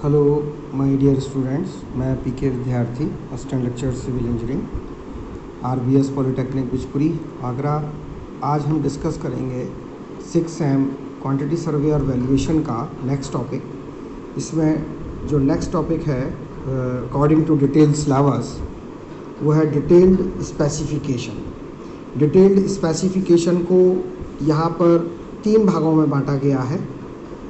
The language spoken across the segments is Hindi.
हेलो माय डियर स्टूडेंट्स, मैं PK Vidyarthi, assistant lecturer civil engineering, RBS polytechnic Bichpuri, Agra. आज हम डिस्कस करेंगे 6 सेम क्वांटिटी सर्वे और वैल्यूएशन का नेक्स्ट टॉपिक। इसमें जो नेक्स्ट टॉपिक है अकॉर्डिंग टू डिटेल्ड सिलेबस वो है डिटेल्ड स्पेसिफिकेशन। डिटेल्ड स्पेसिफिकेशन को यहाँ पर 3 भागों में बांटा गया है।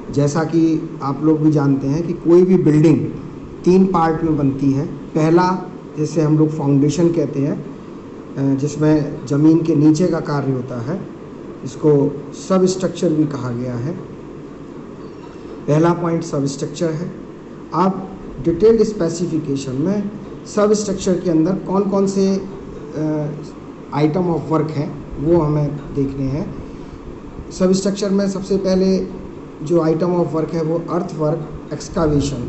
जैसा कि आप लोग भी जानते हैं कि कोई भी बिल्डिंग 3 पार्ट में बनती है। पहला, जिसे हम लोग फाउंडेशन कहते हैं, जिसमें ज़मीन के नीचे का कार्य होता है, इसको सब स्ट्रक्चर भी कहा गया है। पहला पॉइंट सब स्ट्रक्चर है। अब डिटेल्ड स्पेसिफिकेशन में सब स्ट्रक्चर के अंदर कौन कौन से आइटम ऑफ वर्क हैं वो हमें देखने हैं। सब स्ट्रक्चर में सबसे पहले जो आइटम ऑफ वर्क है वो अर्थ वर्क, एक्सकावेशन,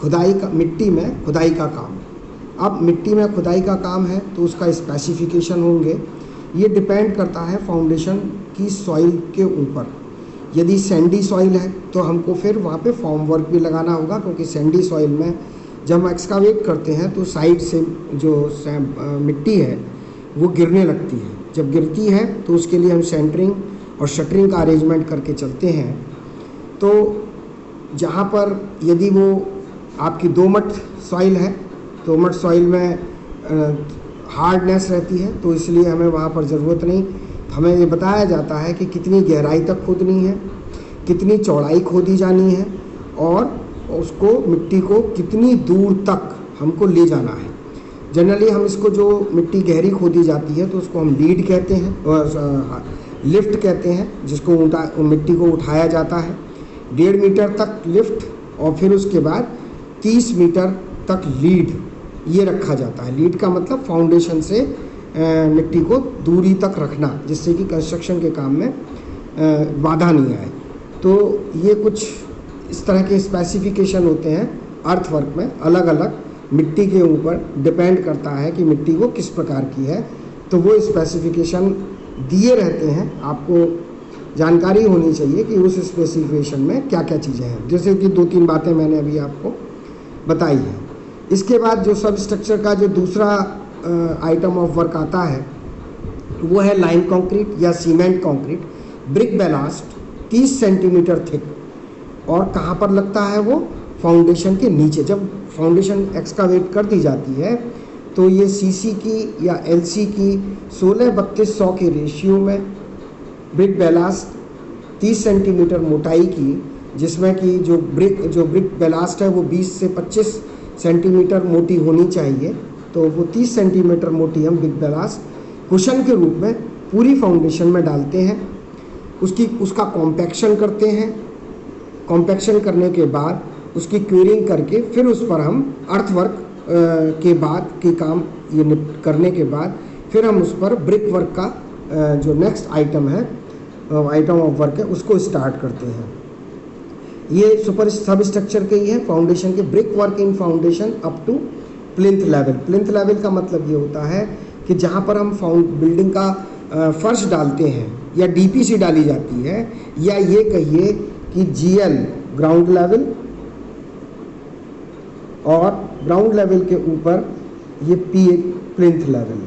खुदाई का, मिट्टी में खुदाई का काम। अब मिट्टी में खुदाई का काम है तो उसका स्पेसिफिकेशन होंगे। ये डिपेंड करता है फाउंडेशन की सॉइल के ऊपर। यदि सैंडी सॉइल है तो हमको फिर वहाँ पे फॉर्म वर्क भी लगाना होगा, क्योंकि सैंडी सॉइल में जब हम एक्सकावेट करते हैं तो साइड से जो मिट्टी है वो गिरने लगती है। जब गिरती है तो उसके लिए हम सेंटरिंग और शटरिंग का अरेंजमेंट करके चलते हैं। तो जहाँ पर यदि वो आपकी दोमट सॉइल है, दोमट सॉइल में हार्डनेस रहती है, तो इसलिए हमें वहाँ पर ज़रूरत नहीं। हमें ये बताया जाता है कि कितनी गहराई तक खोदनी है, कितनी चौड़ाई खोदी जानी है और उसको मिट्टी को कितनी दूर तक हमको ले जाना है। जनरली हम इसको, जो मिट्टी गहरी खोदी जाती है तो उसको हम लीड कहते हैं और लिफ्ट कहते हैं, जिसको मिट्टी को उठाया जाता है 1.5 मीटर तक लिफ्ट, और फिर उसके बाद 30 मीटर तक लीड ये रखा जाता है। लीड का मतलब फाउंडेशन से मिट्टी को दूरी तक रखना, जिससे कि कंस्ट्रक्शन के काम में बाधा नहीं आए। तो ये कुछ इस तरह के स्पेसिफिकेशन होते हैं अर्थ वर्क में। अलग अलग मिट्टी के ऊपर डिपेंड करता है कि मिट्टी वो किस प्रकार की है, तो वो स्पेसिफिकेशन दिए रहते हैं। आपको जानकारी होनी चाहिए कि उस स्पेसिफिकेशन में क्या क्या चीज़ें हैं, जैसे कि 2-3 बातें मैंने अभी आपको बताई हैं। इसके बाद जो सब स्ट्रक्चर का जो दूसरा आइटम ऑफ वर्क आता है वो है लाइम कंक्रीट या cement concrete, brick ballast 30 centimetre thick. और कहाँ पर लगता है वो? फाउंडेशन के नीचे। जब फाउंडेशन एक्सकावेट कर दी जाती है तो ये सीसी की या एलसी की 16-32-100 के रेशियो में ब्रिक बेलास्ट 30 सेंटीमीटर मोटाई की, जिसमें कि जो ब्रिक बेलास्ट है वो 20 से 25 सेंटीमीटर मोटी होनी चाहिए। तो वो 30 सेंटीमीटर मोटी हम ब्रिक बेलास्ट कुशन के रूप में पूरी फाउंडेशन में डालते हैं। उसका कॉम्पैक्शन करते हैं। कॉम्पैक्शन करने के बाद उसकी क्यूरिंग करके फिर उस पर हम अर्थवर्क के बाद के काम ये करने के बाद फिर हम उस पर ब्रिक वर्क का जो नेक्स्ट आइटम है, आइटम ऑफ वर्क है, उसको स्टार्ट करते हैं। ये सुपर सब स्ट्रक्चर के ही है फाउंडेशन के। Brick work in foundation up to plinth level. Plinth level का मतलब ये होता है कि जहाँ पर हम बिल्डिंग का फर्श डालते हैं या डीपीसी डाली जाती है, या ये कहिए कि जीएल ग्राउंड लेवल, और ग्राउंड लेवल के ऊपर ये प्लिंथ लेवल।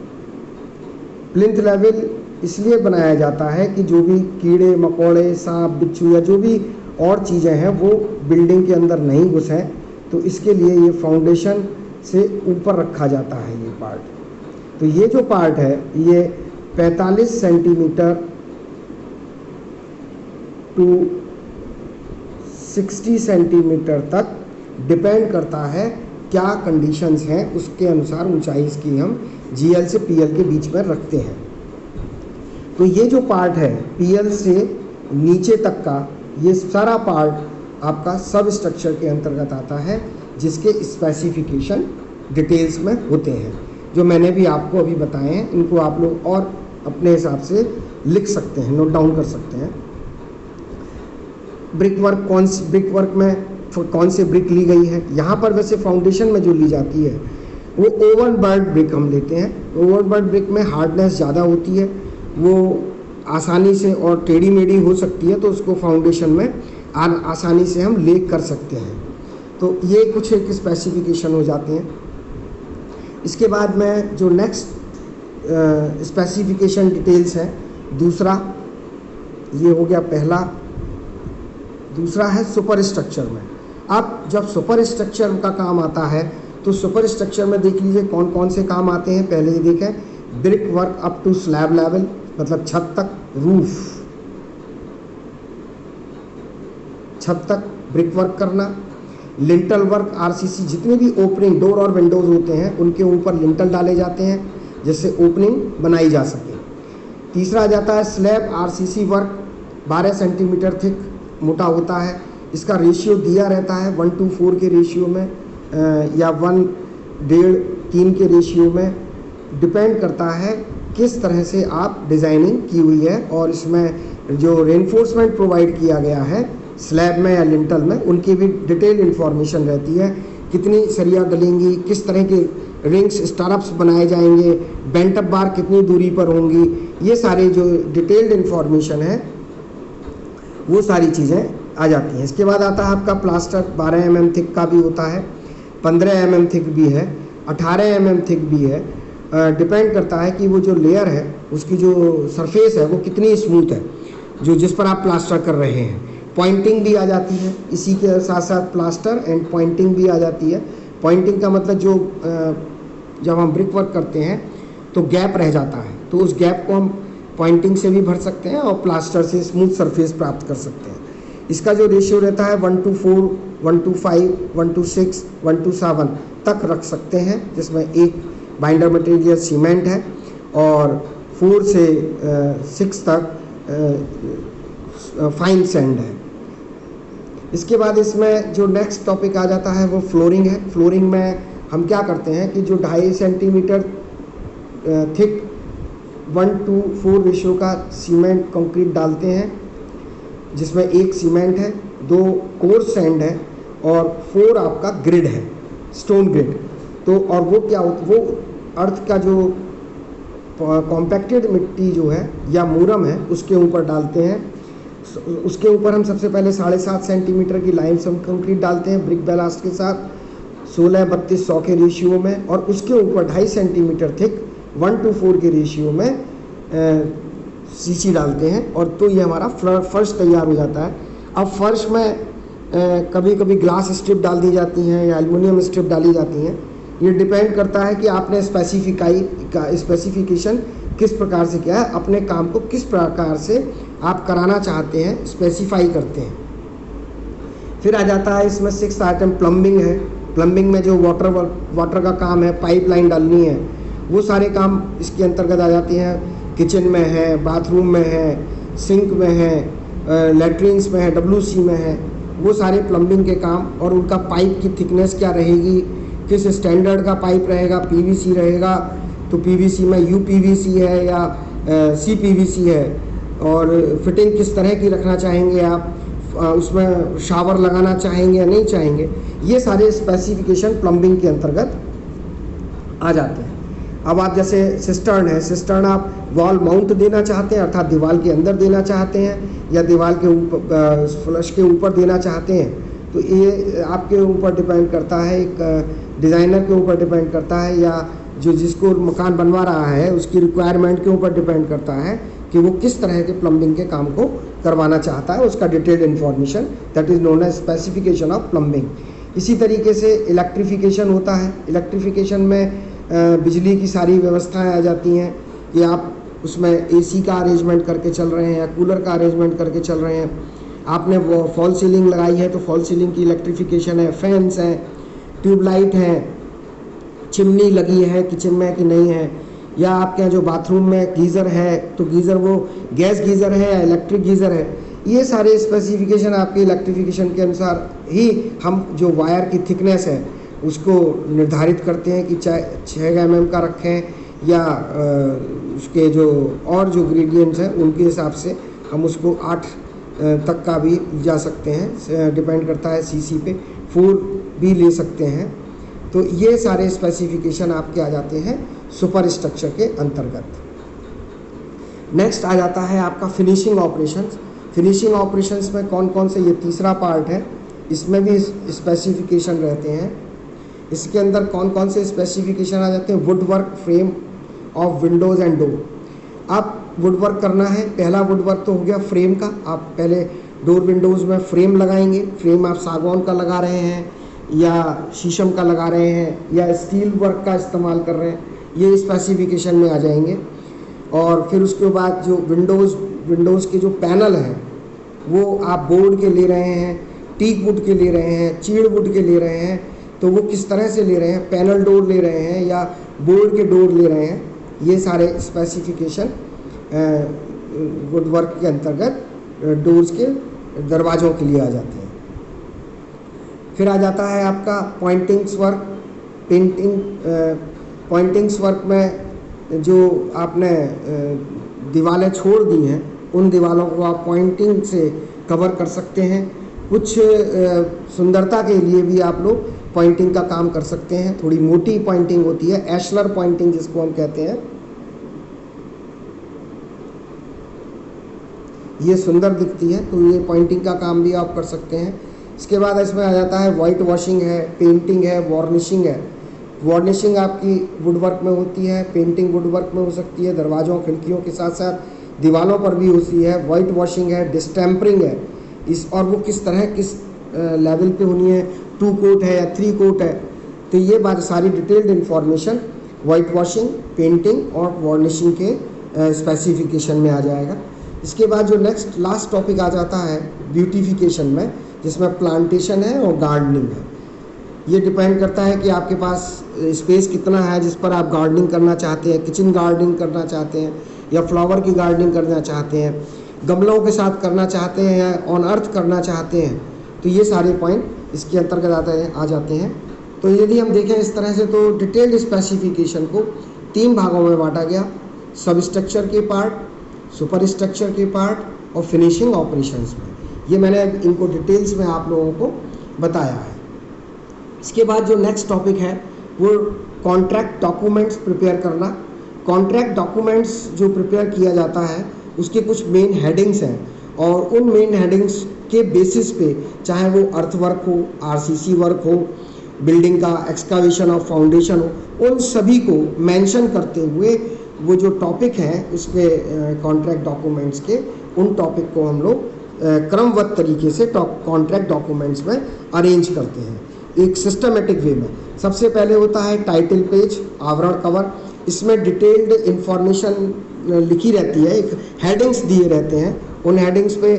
प्लिंथ लेवल इसलिए बनाया जाता है कि जो भी कीड़े मकोड़े, सांप बिच्छू या जो भी और चीज़ें हैं वो बिल्डिंग के अंदर नहीं घुसें, तो इसके लिए ये फाउंडेशन से ऊपर रखा जाता है ये पार्ट। तो ये जो पार्ट है ये 45 सेंटीमीटर टू 60 सेंटीमीटर तक डिपेंड करता है क्या कंडीशंस हैं, उसके अनुसार ऊंचाई इसकी हम जीएल से पीएल के बीच में रखते हैं। तो ये जो पार्ट है पीएल से नीचे तक का, ये सारा पार्ट आपका सब स्ट्रक्चर के अंतर्गत आता है, जिसके स्पेसिफिकेशन डिटेल्स में होते हैं, जो मैंने भी आपको अभी बताए हैं। इनको आप लोग और अपने हिसाब से लिख सकते हैं, नोट डाउन कर सकते हैं। ब्रिक वर्क में कौन से ब्रिक ली गई है? यहाँ पर वैसे फाउंडेशन में जो ली जाती है वो ओवरबर्ड ब्रिक हम लेते हैं। ओवरबर्ड ब्रिक में हार्डनेस ज़्यादा होती है, वो आसानी से और टेढ़ी मेढ़ी हो सकती है, तो उसको फाउंडेशन में आसानी से हम ले कर सकते हैं। तो ये कुछ एक स्पेसिफिकेशन हो जाते हैं। इसके बाद में जो नेक्स्ट स्पेसिफिकेशन डिटेल्स है, दूसरा ये हो गया पहला। दूसरा है सुपर स्ट्रक्चर में। अब जब सुपर स्ट्रक्चर का काम आता है तो सुपर स्ट्रक्चर में देख लीजिए कौन कौन से काम आते हैं। पहले ये देखें, brick work up to slab level, मतलब छत तक ब्रिक वर्क करना। लिंटल वर्क, आरसीसी, जितने भी ओपनिंग डोर और विंडोज़ होते हैं उनके ऊपर लिंटल डाले जाते हैं जिससे ओपनिंग बनाई जा सके। तीसरा आ जाता है slab RCC work, 12 centimetre thick मोटा होता है। इसका रेशियो दिया रहता है 1:4 के रेशियो में या 1:1.5-3 के रेशियो में, डिपेंड करता है किस तरह से आप डिज़ाइनिंग की हुई है। और इसमें जो रेनफोर्समेंट प्रोवाइड किया गया है स्लैब में या लिंटल में, उनकी भी डिटेल इन्फॉर्मेशन रहती है। कितनी सरिया डलेंगी, किस तरह के रिंग्स स्टारअप्स बनाए जाएंगे, बेंट अप बार कितनी दूरी पर होंगी, ये सारी जो डिटेल्ड इन्फॉर्मेशन है वो सारी चीज़ें आ जाती हैं। इसके बाद आता है आपका प्लास्टर, 12 mm थिक का भी होता है, 15 mm थिक भी है, 18 mm थिक भी है। डिपेंड करता है कि वो जो लेयर है उसकी जो सरफेस है वो कितनी स्मूथ है जो जिस पर आप प्लास्टर कर रहे हैं। पॉइंटिंग भी आ जाती है इसी के साथ साथ, प्लास्टर एंड पॉइंटिंग भी आ जाती है। पॉइंटिंग का मतलब जो जब हम ब्रिक वर्क करते हैं तो गैप रह जाता है, तो उस गैप को हम पॉइंटिंग से भी भर सकते हैं और प्लास्टर से स्मूथ सरफेस प्राप्त कर सकते हैं। इसका जो रेशियो रहता है 1:4, 1:5, 1:6, 1:7 तक रख सकते हैं, जिसमें एक बाइंडर मटेरियल सीमेंट है और 4 से 6 तक फाइन सैंड है। इसके बाद इसमें जो नेक्स्ट टॉपिक आ जाता है वो फ्लोरिंग है। फ्लोरिंग में हम क्या करते हैं कि जो 2.5 सेंटीमीटर थिक 1:4 रेशियो का सीमेंट कंक्रीट डालते हैं, जिसमें एक सीमेंट है, 2 कोर्स सैंड है और 4 आपका ग्रिड है, स्टोन ग्रिड। तो और वो क्या होता, वो अर्थ का जो कॉम्पैक्टेड मिट्टी जो है या मूरम है उसके ऊपर डालते हैं। उसके ऊपर हम सबसे पहले 7.5 सेंटीमीटर की लाइमस्टोन कंक्रीट डालते हैं ब्रिक बैलास्ट के साथ 16-32-100 के रेशियो में, और उसके ऊपर 2.5 सेंटीमीटर थिक 1:4 के रेशियो में सीसी डालते हैं, और तो ये हमारा फर्श तैयार हो जाता है। अब फर्श में कभी कभी ग्लास स्ट्रिप डाल दी जाती हैं या एल्युमिनियम स्ट्रिप डाली जाती हैं। ये डिपेंड करता है कि आपने स्पेसिफिकेशन किस प्रकार से किया है, अपने काम को किस प्रकार से आप कराना चाहते हैं, स्पेसिफाई करते हैं। फिर आ जाता है इसमें 6th आइटम प्लम्बिंग है। प्लम्बिंग में जो वाटर का काम है, पाइपलाइन डालनी है, वो सारे काम इसके अंतर्गत आ जाते हैं। किचन में है, बाथरूम में है, सिंक में है, लेट्रिन्स में है, WC में है, वो सारे प्लम्बिंग के काम। और उनका पाइप की थिकनेस क्या रहेगी, किस स्टैंडर्ड का पाइप रहेगा, PVC रहेगा तो PVC में UPVC है या CPVC है, और फिटिंग किस तरह की रखना चाहेंगे आप, उसमें शावर लगाना चाहेंगे या नहीं चाहेंगे, ये सारे स्पेसिफिकेशन प्लम्बिंग के अंतर्गत आ जाते हैं। अब आप जैसे सिस्टर्न है, सिस्टर्न आप वॉल माउंट देना चाहते हैं अर्थात दीवार के अंदर देना चाहते हैं या दीवार के ऊपर फ्लश के ऊपर देना चाहते हैं, तो ये आपके ऊपर डिपेंड करता है, एक डिज़ाइनर के ऊपर डिपेंड करता है या जो जिसको मकान बनवा रहा है उसकी रिक्वायरमेंट के ऊपर डिपेंड करता है कि वो किस तरह के प्लम्बिंग के काम को करवाना चाहता है, उसका detailed information, that is known as specification of plumbing. इसी तरीके से इलेक्ट्रिफिकेशन होता है। इलेक्ट्रिफिकेशन में बिजली की सारी व्यवस्थाएं आ जाती हैं कि आप उसमें AC का अरेंजमेंट करके चल रहे हैं या कूलर का अरेंजमेंट करके चल रहे हैं, आपने वो फॉल सीलिंग लगाई है तो फॉल सीलिंग की इलेक्ट्रिफिकेशन है, फैंस हैं, ट्यूबलाइट हैं, चिमनी लगी है किचन में कि नहीं है, या आपके यहाँ जो बाथरूम में गीज़र है तो गीज़र वो गैस गीज़र है या इलेक्ट्रिक गीज़र है। ये सारे स्पेसिफिकेशन आपके इलेक्ट्रिफिकेशन के अनुसार ही हम जो वायर की थिकनेस है उसको निर्धारित करते हैं कि चाहे 6 mm का रखें या उसके जो और जो ग्रेडियंट्स हैं उनके हिसाब से हम उसको 8 तक का भी जा सकते हैं, डिपेंड करता है CC पे, 4 भी ले सकते हैं। तो ये सारे स्पेसिफिकेशन आपके आ जाते हैं सुपर स्ट्रक्चर के अंतर्गत। नेक्स्ट आ जाता है आपका फिनिशिंग ऑपरेशंस। फिनिशिंग ऑपरेशंस में कौन कौन से, ये तीसरा पार्ट है, इसमें भी स्पेसिफिकेशन रहते हैं। इसके अंदर कौन कौन से स्पेसिफिकेशन आ जाते हैं, would work frame of Windows and door. आप वुड वर्क करना है, पहला वुड वर्क तो हो गया फ्रेम का, आप पहले डोर विंडोज़ में फ्रेम लगाएंगे। फ्रेम आप सागवान का लगा रहे हैं या शीशम का लगा रहे हैं या स्टील वर्क का इस्तेमाल कर रहे हैं, ये स्पेसिफिकेशन में आ जाएंगे। और फिर उसके बाद जो विंडोज़ के जो पैनल हैं वो आप बोर्ड के ले रहे हैं, टीक वुड के ले रहे हैं, चीड़ वुड के ले रहे हैं, तो वो किस तरह से ले रहे हैं, पैनल डोर ले रहे हैं या बोर्ड के डोर ले रहे हैं, ये सारे स्पेसिफिकेशन वुड वर्क के अंतर्गत डोर्स के दरवाज़ों के लिए आ जाते हैं। फिर आ जाता है आपका पॉइंटिंग्स वर्क, पॉइंटिंग्स वर्क में जो आपने दीवारें छोड़ दी हैं उन दीवारों को आप पॉइंटिंग से कवर कर सकते हैं। कुछ सुंदरता के लिए भी आप लोग पॉइंटिंग का काम कर सकते हैं। थोड़ी मोटी पॉइंटिंग होती है, एशलर पॉइंटिंग जिसको हम कहते हैं, ये सुंदर दिखती है तो ये पॉइंटिंग का काम भी आप कर सकते हैं। इसके बाद इसमें आ जाता है वाइट वॉशिंग है, पेंटिंग है, वार्निशिंग है। वार्निशिंग आपकी वुडवर्क में होती है, पेंटिंग वुडवर्क में हो सकती है, दरवाज़ों खिड़कियों के साथ साथ दीवारों पर भी होती है। वाइट वॉशिंग है, डिस्टेम्परिंग है, और वो किस तरह किस लेवल पे होनी है, 2 कोट है या 3 कोट है, तो ये बात सारी detailed information white washing, painting और वार्निशिंग के स्पेसिफिकेशन में आ जाएगा। इसके बाद जो नेक्स्ट लास्ट टॉपिक आ जाता है ब्यूटिफिकेशन में, जिसमें प्लांटेशन है और गार्डनिंग है। ये डिपेंड करता है कि आपके पास स्पेस कितना है जिस पर आप गार्डनिंग करना चाहते हैं, किचन गार्डनिंग करना चाहते हैं या फ्लावर की गार्डनिंग करना चाहते हैं, गमलों के साथ करना चाहते हैं या ऑन अर्थ करना चाहते हैं, तो ये सारे पॉइंट इसके अंतर्गत आ जाते हैं। तो यदि हम देखें इस तरह से तो डिटेल्ड स्पेसिफिकेशन को 3 भागों में बांटा गया, सब स्ट्रक्चर के पार्ट, सुपर स्ट्रक्चर के पार्ट और फिनिशिंग ऑपरेशंस में। ये मैंने इनको डिटेल्स में आप लोगों को बताया है। इसके बाद जो नेक्स्ट टॉपिक है वो कॉन्ट्रैक्ट डॉक्यूमेंट्स प्रिपेयर करना। कॉन्ट्रैक्ट डॉक्यूमेंट्स जो प्रिपेयर किया जाता है उसके कुछ मेन हेडिंग्स हैं और उन मेन हेडिंग्स के बेसिस पे, चाहे वो अर्थ वर्क हो, आरसीसी वर्क हो, बिल्डिंग का एक्सकावेशन और फाउंडेशन हो, उन सभी को मेंशन करते हुए वो जो टॉपिक हैं उसके कॉन्ट्रैक्ट डॉक्यूमेंट्स के, उन टॉपिक को हम लोग क्रमबद्ध तरीके से कॉन्ट्रैक्ट डॉक्यूमेंट्स में अरेंज करते हैं एक सिस्टमेटिक वे में। सबसे पहले होता है टाइटल पेज, आवरण कवर। इसमें डिटेल्ड इंफॉर्मेशन लिखी रहती है, एक हेडिंग्स दिए रहते हैं। उन हेडिंग्स पे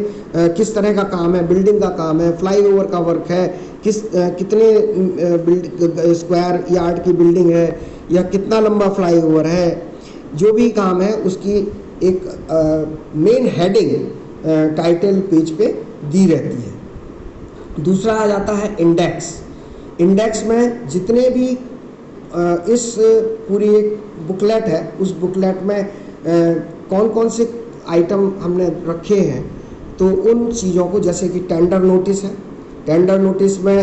किस तरह का काम है, बिल्डिंग का काम है, फ्लाईओवर का वर्क है, कितने स्क्वायर यार्ड की बिल्डिंग है या कितना लंबा फ्लाईओवर है, जो भी काम है उसकी एक मेन हेडिंग टाइटल पेज पे दी रहती है। दूसरा आ जाता है इंडेक्स। इंडेक्स में जितने भी इस पूरी एक बुकलेट है, उस बुकलेट में कौन कौन से आइटम हमने रखे हैं, तो उन चीज़ों को, जैसे कि टेंडर नोटिस है, टेंडर नोटिस में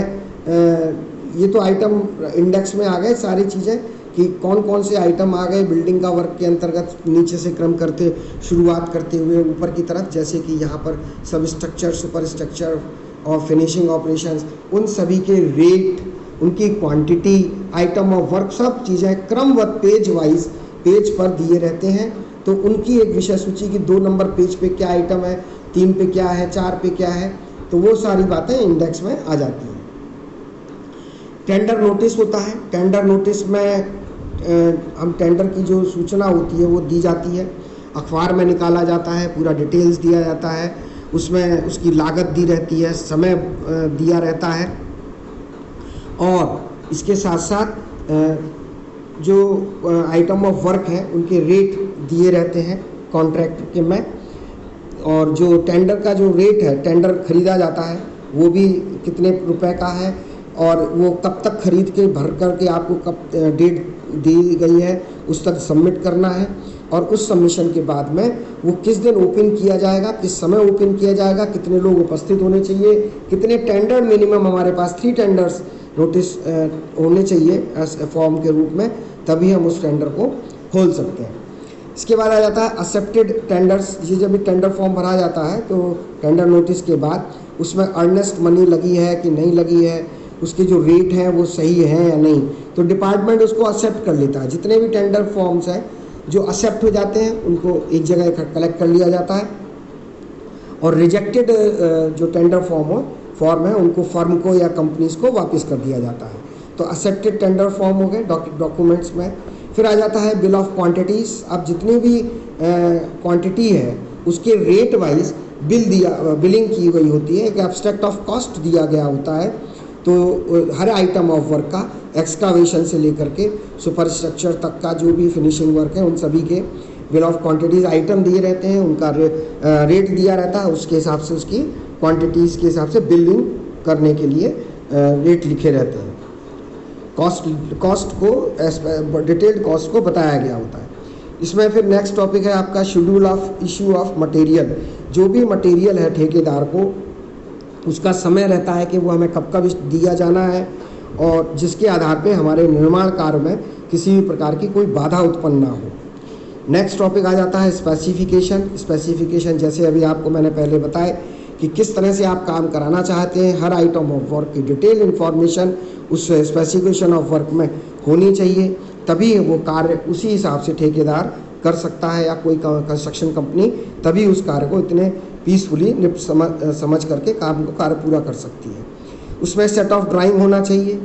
ये तो आइटम इंडेक्स में आ गए सारी चीज़ें कि कौन कौन से आइटम आ गए बिल्डिंग का वर्क के अंतर्गत, नीचे से क्रम करते शुरुआत करते हुए ऊपर की तरफ, जैसे कि यहाँ पर सब स्ट्रक्चर, सुपर स्ट्रक्चर और फिनिशिंग ऑपरेशंस, उन सभी के रेट, उनकी क्वांटिटी, आइटम ऑफ वर्क, सब चीज़ें क्रमबद्ध पेज वाइज पेज पर दिए रहते हैं। तो उनकी एक विषय सूची की 2 नंबर पेज पे क्या आइटम है, 3 पे क्या है, 4 पे क्या है, तो वो सारी बातें इंडेक्स में आ जाती हैं। टेंडर नोटिस होता है। टेंडर नोटिस में हम टेंडर की जो सूचना होती है वो दी जाती है, अखबार में निकाला जाता है, पूरा डिटेल्स दिया जाता है, उसमें उसकी लागत दी रहती है, समय दिया रहता है और इसके साथ साथ जो आइटम ऑफ वर्क हैं उनके रेट दिए रहते हैं कॉन्ट्रैक्ट के में। और जो टेंडर का जो रेट है, टेंडर खरीदा जाता है, वो भी कितने रुपए का है और वो कब तक खरीद के भर करके आपको कब डेट दी गई है उस तक सबमिट करना है। और उस सबमिशन के बाद में वो किस दिन ओपन किया जाएगा, किस समय ओपन किया जाएगा, कितने लोग उपस्थित होने चाहिए, कितने टेंडर, मिनिमम हमारे पास 3 टेंडर्स नोटिस होने चाहिए फॉर्म के रूप में, तभी हम उस टेंडर को खोल सकते हैं। इसके बाद आ जाता है एक्सेप्टेड टेंडर्स। ये जब भी टेंडर फॉर्म भरा जाता है तो टेंडर नोटिस के बाद उसमें अर्नेस्ट मनी लगी है कि नहीं लगी है, उसके जो रेट हैं वो सही है या नहीं, तो डिपार्टमेंट उसको एक्सेप्ट कर लेता है। जितने भी टेंडर फॉर्म्स हैं जो एक्सेप्ट हो जाते हैं उनको एक जगह कलेक्ट कर लिया जाता है, और रिजेक्टेड जो टेंडर फॉर्म है उनको फर्म को या कंपनीज को वापस कर दिया जाता है। तो एक्सेप्टेड टेंडर फॉर्म हो गए डॉक्यूमेंट्स में। फिर आ जाता है बिल ऑफ क्वांटिटीज़। अब जितनी भी क्वांटिटी है उसके रेट वाइज बिलिंग की गई होती है, एक एब्स्ट्रैक्ट ऑफ कॉस्ट दिया गया होता है। तो हर आइटम ऑफ वर्क का एक्सकावेशन से लेकर के सुपर स्ट्रक्चर तक का जो भी फिनिशिंग वर्क है उन सभी के बिल ऑफ क्वांटिटीज़ आइटम दिए रहते हैं, उनका रेट दिया रहता है, उसके हिसाब से उसकी क्वांटिटीज़ के हिसाब से बिलिंग करने के लिए रेट लिखे रहते हैं। कॉस्ट को डिटेल्ड कॉस्ट को बताया गया होता है। इसमें फिर नेक्स्ट टॉपिक है आपका schedule of issue of material. जो भी मटेरियल है ठेकेदार को उसका समय रहता है कि वो हमें कब कब दिया जाना है, और जिसके आधार पे हमारे निर्माण कार्य में किसी भी प्रकार की कोई बाधा उत्पन्न ना हो। नेक्स्ट टॉपिक आ जाता है स्पेसिफिकेशन। जैसे अभी आपको मैंने पहले बताया कि किस तरह से आप काम कराना चाहते हैं, हर आइटम ऑफ वर्क की डिटेल इन्फॉर्मेशन उस स्पेसिफिकेशन ऑफ वर्क में होनी चाहिए, तभी वो कार्य उसी हिसाब से ठेकेदार कर सकता है या कोई कंस्ट्रक्शन कंपनी तभी उस कार्य को इतने पीसफुली समझ करके कार्य पूरा कर सकती है। उसमें सेट ऑफ ड्राइंग होना चाहिए,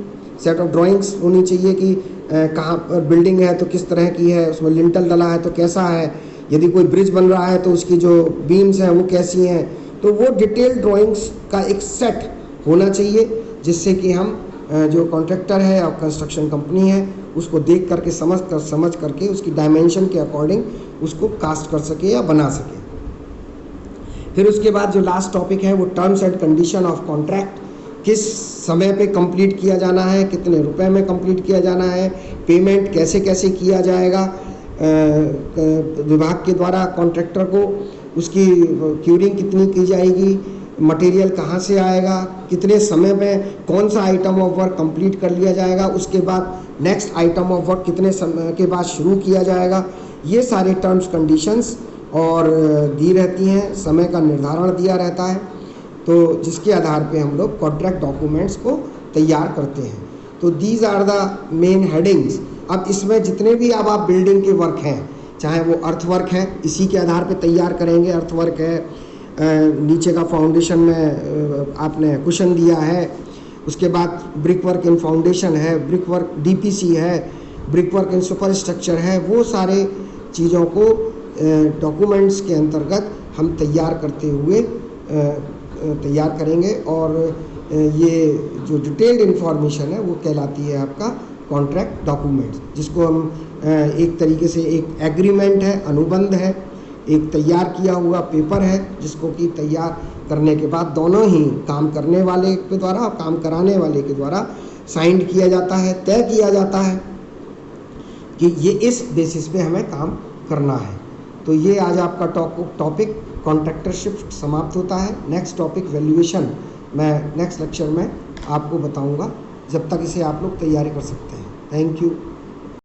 सेट ऑफ ड्राइंग्स होनी चाहिए कि कहाँ पर बिल्डिंग है तो किस तरह की है, उसमें लिंटल डला है तो कैसा है, यदि कोई ब्रिज बन रहा है तो उसकी जो बीम्स हैं वो कैसी हैं। तो वो डिटेल ड्राइंग्स का एक सेट होना चाहिए जिससे कि हम जो कॉन्ट्रैक्टर है और कंस्ट्रक्शन कंपनी है उसको देख करके समझ करके उसकी डायमेंशन के अकॉर्डिंग उसको कास्ट कर सके या बना सके। फिर उसके बाद जो लास्ट टॉपिक है वो terms and condition of contract. किस समय पे कंप्लीट किया जाना है, कितने रुपए में कंप्लीट किया जाना है, पेमेंट कैसे कैसे किया जाएगा विभाग के द्वारा कॉन्ट्रैक्टर को, उसकी क्यूरिंग कितनी की जाएगी, मटेरियल कहाँ से आएगा, कितने समय में कौन सा आइटम ऑफ वर्क कंप्लीट कर लिया जाएगा, उसके बाद नेक्स्ट आइटम ऑफ वर्क कितने समय के बाद शुरू किया जाएगा। ये सारे टर्म्स कंडीशंस और दी रहती हैं, समय का निर्धारण दिया रहता है, तो जिसके आधार पे हम लोग कॉन्ट्रैक्ट डॉक्यूमेंट्स को तैयार करते हैं। तो these are the main headings. अब इसमें जितने भी अब आप बिल्डिंग के वर्क हैं, चाहे वो अर्थ वर्क है इसी के आधार पे तैयार करेंगे, अर्थ वर्क है, नीचे का फाउंडेशन में आपने कुशन दिया है, उसके बाद ब्रिक वर्क इन फाउंडेशन है, ब्रिक वर्क डीपीसी है, ब्रिक वर्क इन सुपर स्ट्रक्चर है, वो सारे चीज़ों को डॉक्यूमेंट्स के अंतर्गत हम तैयार करते हुए तैयार करेंगे, और ये जो डिटेल्ड इन्फॉर्मेशन है वो कहलाती है आपका कॉन्ट्रैक्ट डॉक्यूमेंट्स, जिसको हम एक तरीके से एक एग्रीमेंट है, अनुबंध है, एक तैयार किया हुआ पेपर है जिसको कि तैयार करने के बाद दोनों ही काम करने वाले के द्वारा और काम कराने वाले के द्वारा साइंड किया जाता है, तय किया जाता है कि ये इस बेसिस पे हमें काम करना है। तो ये आज आपका टॉपिक कॉन्ट्रैक्टरशिप समाप्त होता है। नेक्स्ट टॉपिक वैल्यूएशन मैं नेक्स्ट लेक्चर में आपको बताऊंगा, जब तक इसे आप लोग तैयारी कर सकते हैं। Thank you.